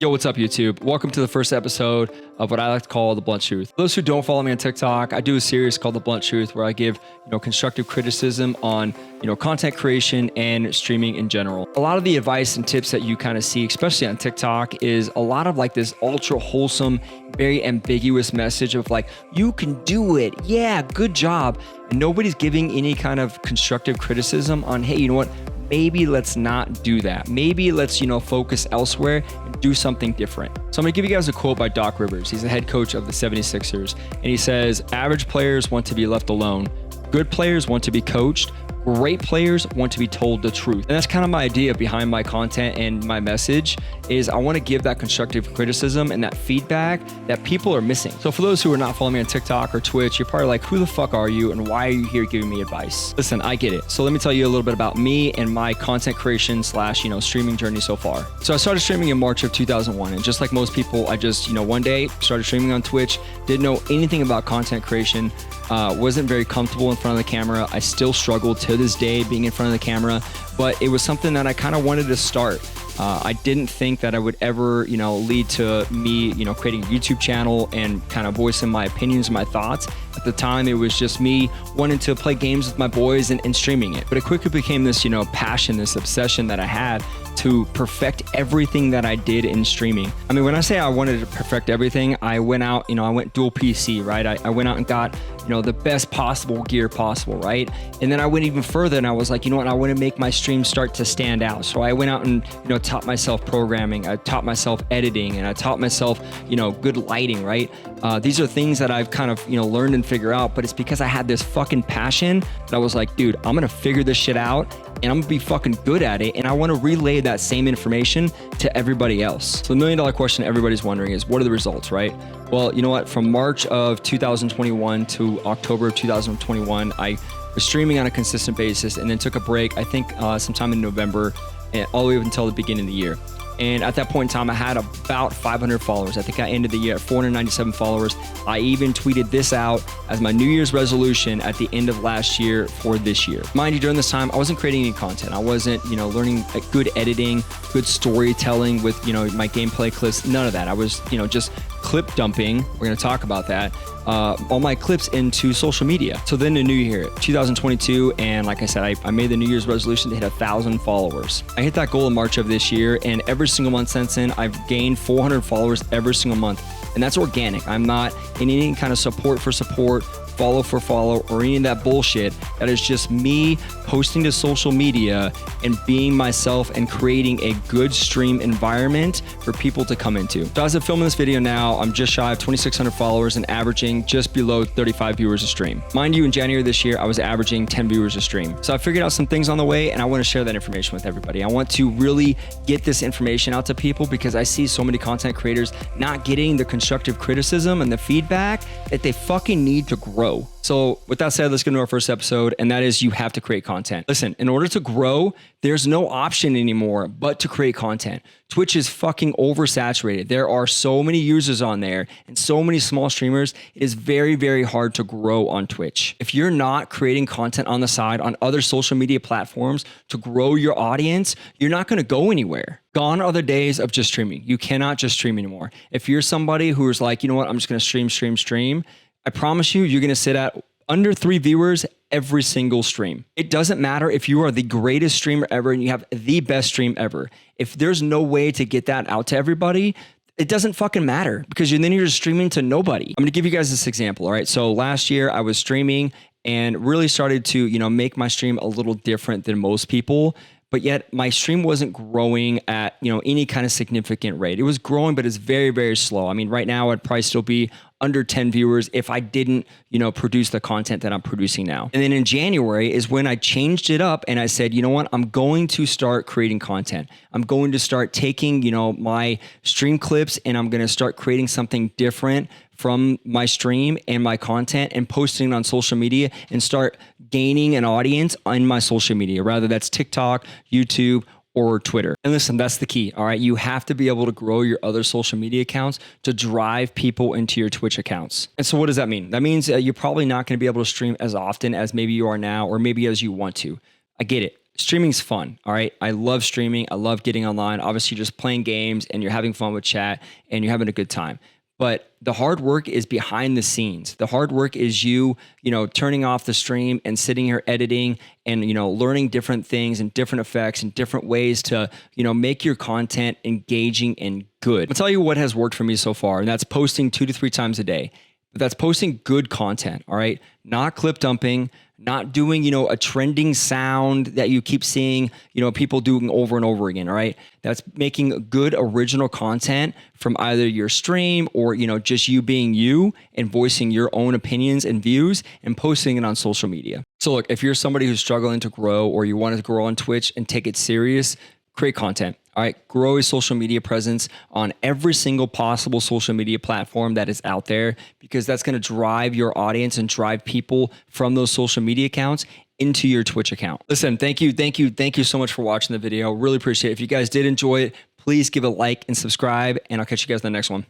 Yo, what's up, YouTube? Welcome to the first episode of what I like to call The Blunt Truth. For those who don't follow me on TikTok, I do a series called The Blunt Truth where I give, constructive criticism on, content creation and streaming in general. A lot of the advice and tips that you kind of see, especially on TikTok, is a lot of like this ultra wholesome, very ambiguous message of like, you can do it. Yeah, good job. And nobody's giving any kind of constructive criticism on, hey, you know what? Maybe let's not do that. Maybe let's, focus elsewhere and do something different. So I'm gonna give you guys a quote by Doc Rivers. He's the head coach of the 76ers. And he says, average players want to be left alone. Good players want to be coached. Great players want to be told the truth. And that's kind of my idea behind my content and my message is I want to give that constructive criticism and that feedback that people are missing. So for those who are not following me on TikTok or Twitch, you're probably like, who the fuck are you and why are you here giving me advice? Listen, I get it. So let me tell you a little bit about me and my content creation / streaming journey so far. So I started streaming in March of 2001. And just like most people, I just, one day started streaming on Twitch, didn't know anything about content creation, wasn't very comfortable in front of the camera. I still struggle to this day being in front of the camera, but it was something that I kind of wanted to start. I didn't think that I would ever, lead to me, creating a YouTube channel and kind of voicing my opinions and my thoughts. At the time, it was just me wanting to play games with my boys and streaming it. But it quickly became this, passion, this obsession that I had to perfect everything that I did in streaming. I mean, when I say I wanted to perfect everything, I went out, I went dual PC, right? I went out and got, the best possible gear possible, right? And then I went even further and I was like, I want to make my stream start to stand out. So I went out and, taught myself programming, I taught myself editing, and I taught myself, good lighting, right? These are things that I've kind of, learned and figure out, but it's because I had this fucking passion that I was like, dude, I'm going to figure this shit out and I'm gonna be fucking good at it. And I want to relay that same information to everybody else. So the $1 million question everybody's wondering is, what are the results, right? Well, you know what? From March of 2021 to October of 2021, I was streaming on a consistent basis and then took a break, I think sometime in November, and all the way up until the beginning of the year. And at that point in time, I had about 500 followers. I think I ended the year at 497 followers. I even tweeted this out as my New Year's resolution at the end of last year for this year. Mind you, during this time, I wasn't creating any content. I wasn't, learning good editing, good storytelling with, my gameplay clips, none of that. I was, just clip dumping. We're going to talk about that. All my clips into social media. So then the new year, 2022, and like I said, I made the New Year's resolution to hit 1,000 followers. I hit that goal in March of this year, and every single month since then, I've gained 400 followers every single month. And that's organic. I'm not in any kind of support for support, follow for follow, or any of that bullshit. That is just me posting to social media and being myself and creating a good stream environment for people to come into. So as I'm filming this video now, I'm just shy of 2,600 followers and averaging just below 35 viewers a stream. Mind you, in January this year, I was averaging 10 viewers a stream. So I figured out some things on the way and I want to share that information with everybody. I want to really get this information out to people because I see so many content creators not getting the constructive criticism and the feedback that they fucking need to grow. So with that said, let's get into our first episode, and that is you have to create content. Listen, in order to grow, there's no option anymore but to create content. Twitch is fucking oversaturated. There are so many users on there and so many small streamers. It is very, very hard to grow on Twitch. If you're not creating content on the side on other social media platforms to grow your audience, you're not going to go anywhere. Gone are the days of just streaming. You cannot just stream anymore. If you're somebody who is like, I'm just going to stream, I promise you're going to sit at under 3 viewers every single stream. It doesn't matter if you are the greatest streamer ever and you have the best stream ever. If there's no way to get that out to everybody, it doesn't fucking matter because then you're just streaming to nobody. I'm going to give you guys this example. All right. So last year I was streaming and really started to, make my stream a little different than most people. But yet my stream wasn't growing at, any kind of significant rate. It was growing, but it's very, very slow. I mean, right now I'd probably still be under 10 viewers if I didn't, produce the content that I'm producing now. And then in January is when I changed it up and I said, you know what, I'm going to start creating content. I'm going to start taking, my stream clips and I'm going to start creating something different from my stream and my content and posting it on social media and start gaining an audience on my social media, rather that's TikTok, YouTube, or Twitter. And listen, that's the key. All right. You have to be able to grow your other social media accounts to drive people into your Twitch accounts. And so what does that mean? That means you're probably not going to be able to stream as often as maybe you are now, or maybe as you want to. I get it. streaming's fun. All right. I love streaming. I love getting online. Obviously, you're just playing games and you're having fun with chat and you're having a good time. But the hard work is behind the scenes. The hard work is you turning off the stream and sitting here editing and, learning different things and different effects and different ways to, make your content engaging and good. I'll tell you what has worked for me so far, and that's posting 2 to 3 times a day. But that's posting good content, all right? Not clip dumping, not doing, a trending sound that you keep seeing, people doing over and over again, all right? That's making good original content from either your stream or, just you being you and voicing your own opinions and views and posting it on social media. So look, if you're somebody who's struggling to grow or you want to grow on Twitch and take it serious, create content. All right, grow a social media presence on every single possible social media platform that is out there, because that's going to drive your audience and drive people from those social media accounts into your Twitch account. Listen, thank you so much for watching the video. Really appreciate it. If you guys did enjoy it, please give a like and subscribe, and I'll catch you guys in the next one.